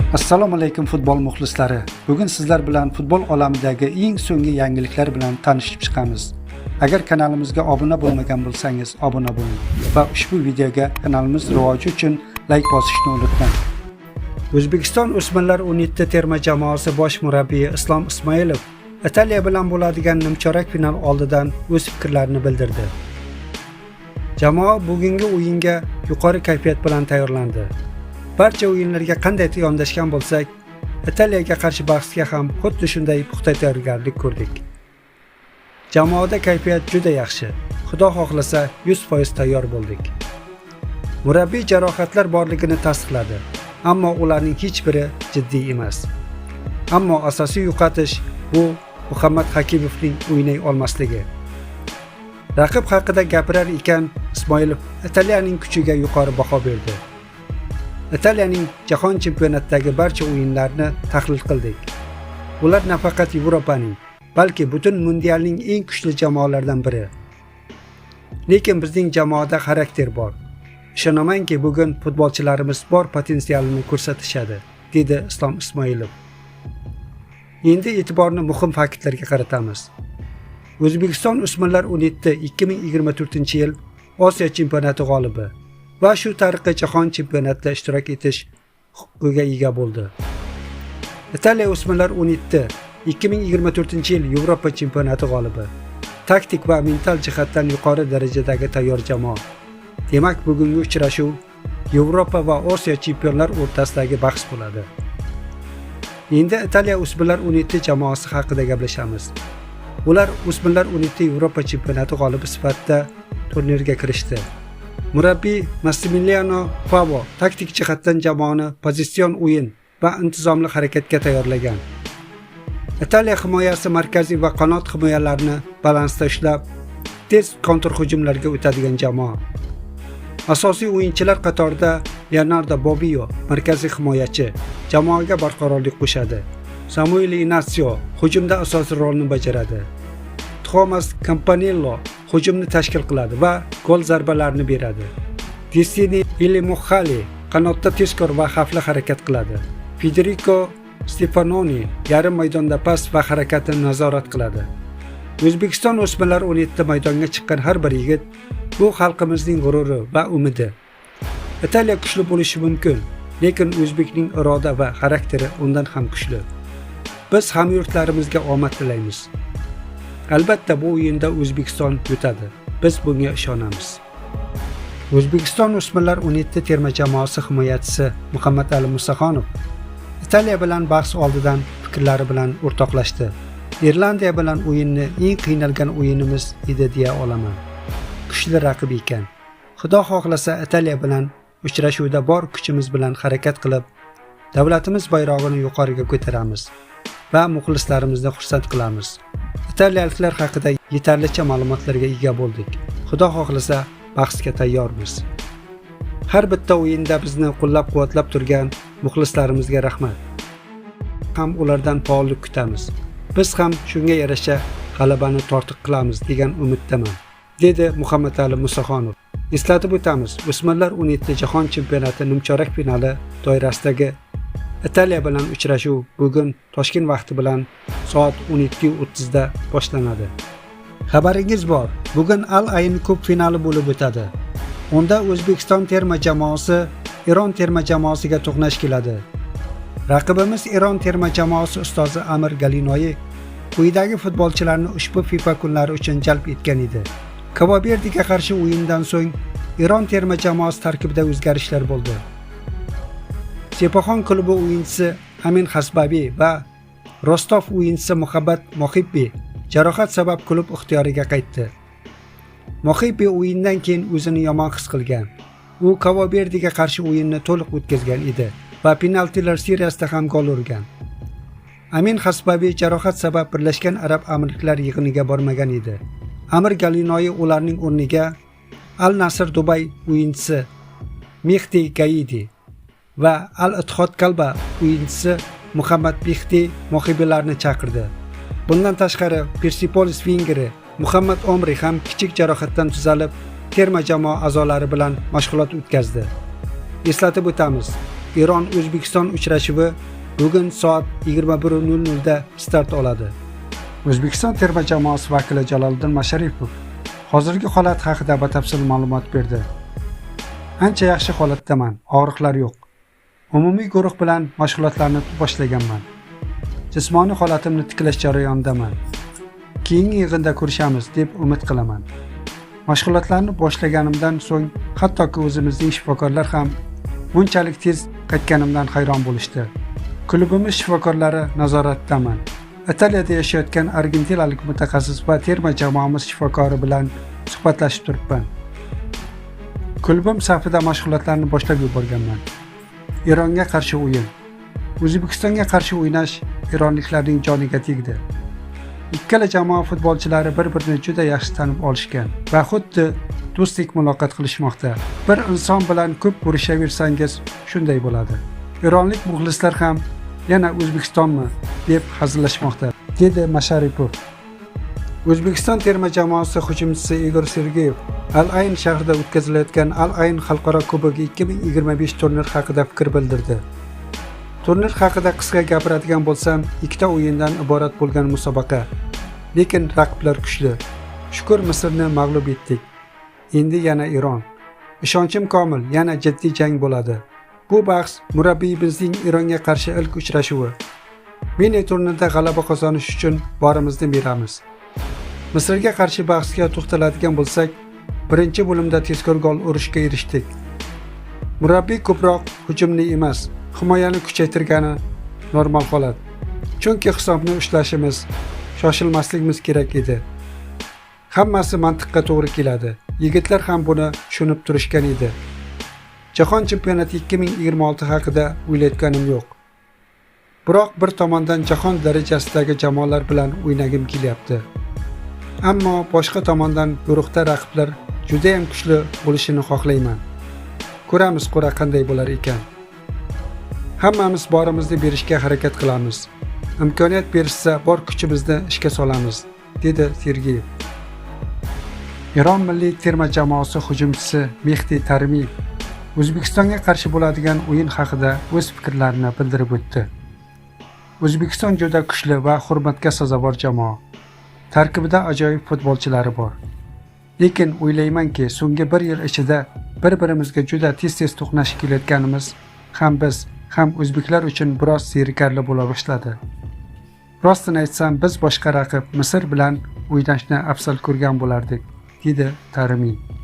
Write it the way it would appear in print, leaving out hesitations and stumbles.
Assalomu alaykum futbol muxlislari. Bugun sizlar bilan futbol olamidagi eng so'nggi yangiliklar bilan tanishib chiqamiz. Agar kanalimizga obuna bo'lmagan bo'lsangiz, obuna bo'ling va ushbu videoga kanalimiz rivoji uchun like bosishni unutmang. O'zbekiston o'smirlar 17 terma jamoasi bosh murabbiyi Islom Ismoilov Italiya bilan bo'ladigan nimchorak final oldidan o'z fikrlarini bildirdi. Jamoa bugungi o'yinga yuqori kayfiyat bilan tayyorlandi. Barcha o'yinlarga qanday yondashgan bo'lsak, Italiyaga qarshi bahsga ham xuddi shunday puxta tayyorgarlik ko'rdik. Jamoada kayfiyat juda yaxshi. Xudo xohlasa 100% tayyor bo'ldik. Murabbiy jarohatlar borligini tasdiqladi, ammo ularning hech biri jiddiy emas. Ammo asosiy yo'qotish bu Muhammad Hakimovning o'ynay olmasligi. Raqib haqida gapirar ekan, Ismoilov Italiyaning kuchiga yuqori baho berdi. Italiyaning jahon chempionatidagi barcha o'yinlarni tahlil qildik. Ular nafaqat Yevropaning, balki butun mundialning eng kuchli jamoalaridan biri. Lekin bizning jamoada xarakter bor. Ishonamanki, bugun futbolchilarimiz bor potensialini ko'rsatishadi, dedi Islom Ismoilov. Endi e'tiborni muhim faktlarga qaratamiz. O'zbekiston o'smirlar 17 2024-yil Osiyo chempionati g'olibi va shu tariqa jahon chempionatida ishtirok etish huquqiga ega bo'ldi. Italiya o'smirlar 17 2024-yil Yevropa chempionati g'olibi. Taktik va mental jihatdan yuqori darajadagi tayyor jamoa. Demak, bugungi uchrashuv Yevropa va Osiyo chempionlar o'rtasidagi bahs bo'ladi. Endi Italiya o'smirlar 17 jamoasi haqida gaplashamiz. Ular o'smirlar 17 Yevropa chempionati g'olibi sifatida turnirga kirishdi. Murabbiy Massimiliano Pavo taktik jihatdan jamoani pozitsion o'yin va intizomli harakatga tayyorlagan. Italiya himoyasi markaziy va qanot himoyalarini balansda ushlab, tez kontrhujumlarga o'tadigan jamoa. Asosiy o'yinchilar qatorida Leonardo Bobbio, markaziy himoyachi, jamoaga barqarorlik qo'shadi. Samuel Inacio hujumda asosiy rolni bajaradi. Thomas Campanello hujumni tashkil qiladi va gol zarbalarini beradi. Destiny Ilimukhali qanotda tezkor va xavfli harakat qiladi. Federico Stefanoni yarim maydonda pas va harakatni nazorat qiladi. O'zbekiston o'smirlar 17 maydonga chiqqan har bir yigit bu xalqimizning g'ururi va umidi. Italiya kuchli bo'lishi mumkin, lekin o'zbekning iroda va xarakteri undan ham kuchli. Biz hamyurtlarimizga omad tilaymiz. Albatta bu o'yinda O'zbekiston yutadi. Biz bunga ishonamiz. O'zbekiston o'smirlar 17 terma jamoasi himoyachisi Muhammad Ali Musaxonov Italiya bilan bahs oldidan fikrlari bilan o'rtoqlashdi. Irlandiya bilan o'yinni eng qiynalgan o'yinimiz edi deya olaman. Kuchli raqib ekan. Xudo xohlasa Italiya bilan uchrashuvda bor kuchimiz bilan harakat qilib, davlatimiz bayrog'ini yuqoriga ko'taramiz va muxlislarimizni xursand qilamiz. Italiyaliklar haqida yetarlicha ma'lumotlarga ega bo'ldik. Xudo xohlasa bahsga tayyormiz. Har bitta o'yinda bizni qo'llab-quvvatlab turgan muxlislarimizga rahmat. Ham ulardan faollik kutamiz. Biz ham shunga yarasha g'alabani tortiq qilamiz degan umiddaman, dedi Muhammad Ali Musaxonov. Eslatib o'tamiz, o'smirlar 17 jahon chempionati nimchorak finali doirasidagi Italiya bilan uchrashuv bugun Toshkent vaqti bilan soat 12:30 da boshlanadi. Xabaringiz bor, bugun Al Ayn Cup finali bo'lib o'tadi. Unda O'zbekiston terma jamoasi Eron terma jamoasiga to'qnash keladi. Raqibimiz Eron terma jamoasi ustozi Amir Galinoyi quyidagi futbolchilarni ushbu FIFA kunlari uchun jalb etgan edi. Kabo-Verdiga qarshi o'yindan so'ng Eron terma jamoasi tarkibida o'zgarishlar bo'ldi. Sepaxon klubi o'yinchisi Amin Hasbabiy va Rostov o'yinchisi Muhabbat Mohibbi jarohat sabab klub ixtiyoriga qaytdi. Mohibbi o'yindan keyin o'zini yomon his qilgan. U Kabo-Verdiga qarshi o'yinni to'liq o'tkazgan edi va penaltilar seriyasida ham gol urgan. Amin Hasbabiy jarohat sabab Birlashgan Arab Amirliklari yig'iniga bormagan edi. Amir Galinoyi ularning o'rniga Al Nasr Dubay o'yinchisi Mehdi Gaidi va Al Ittihod Kalba o'yinchisi Muhammad Bihti mohibiylarni chaqirdi. Bundan tashqari Persepolis Vengri Muhammad Omri ham kichik jarohatdan tuzalib, terma jamoa a'zolari bilan mashg'ulot o'tkazdi. Eslatib o'tamiz, Eron O'zbekiston uchrashuvi bugun soat 21:00 da start oladi. O'zbekiston terma jamoasi vakili Jaloliddin Masharipov hozirgi holat haqida batafsil ma'lumot berdi. Ancha yaxshi holatdaman, og'riqlar yo'q. Umumiy guruh bilan mashg'ulotlarni boshlaganman. Jismoniy holatimni tiklash jarayonidaman. Keyingi yig'inda ko'rishamiz deb umid qilaman. Mashg'ulotlarni boshlaganimdan so'ng hattoki o'zimizning shifokorlar ham bunchalik tez qaytganimdan hayron bo'lishdi. Klubimiz shifokorlari nazoratdaman. Italiyada yashayotgan argentinalik mutaxassis va terma jamoamiz shifokori bilan suhbatlashib turibman. Klubim safida mashg'ulotlarni boshlab yuborganman. Eronga qarshi o'yin. O'zbekistonga qarshi o'ynash eronliklarning joniga tegdi. Ikkala jamoa futbolchilari bir-birini juda yaxshi tanib olishgan va xuddi do'stlik muloqot qilishmoqda. Bir inson bilan ko'p ko'rishaversangiz shunday bo'ladi. Eronlik muxlislar ham yana O'zbekistonmi deb hazillashmoqda, dedi Masharipov. O'zbekiston terma jamoasi hujumchisi Igor Sergeyev Al-Ayn shahrida o'tkazilayotgan Al-Ayn xalqaro kubogi 2025 turnir haqida fikr bildirdi. Turnir haqida qisqa gapiradigan bo'lsam, ikkita o'yindan iborat bo'lgan musobaqa. Lekin raqiblar kuchli. Shukr Misrni mag'lub etdik. Endi yana Eron. Ishonchim komil, yana jiddiy jang bo'ladi. Bu bahs murabbiyimizning Eronga qarshi ilk uchrashuvi. Mini turnirda g'alaba qozonish uchun borimizni beramiz. Misrga qarshi bahsga to'xtaladigan bo'lsak, birinchi bo'limda tezkor gol urishga erishdik. Murabbiy ko'proq hujumni emas, himoyani kuchaytirgani normal holat. Chunki hisobni ushlashimiz, shoshilmasligimiz kerak edi. Hammasi mantiqqa to'g'ri keladi. Yigitlar ham buni tushunib turishgan edi. Jahon chempionati 2026 haqida o'ylayotganim yo'q. Biroq bir tomondan jahon darajasidagi jamoalar bilan o'ynagim kelyapti. Ammo boshqa tomondan guruhda raqiblar juda ham kuchli bo'lishini xohlayman. Ko'ramiz qora qanday bo'lar ekan. Hammamiz borimizni berishga harakat qilamiz. Imkoniyat berishsa bor kuchimizni ishga solamiz, dedi Sergeyev. Eron milliy terma jamoasi hujumchisi Mehdi Tarimiy O'zbekistonga qarshi bo'ladigan o'yin haqida o'z fikrlarini bildirib o'tdi. O'zbekiston juda kuchli va hurmatga sazovor jamoa. Tarkibida ajoyib futbolchilari bor. Lekin o'ylaymanki, so'nggi 1 yil ichida bir-birimizga juda tez-tez to'qnashib kelayotganimiz ham biz, ham o'zbeklar uchun biroz zerikarli bo'la boshladi. Rostini aytsam, biz boshqa raqib Misr bilan o'ynashni afzal ko'rgan bo'lardik, dedi Tarimiy.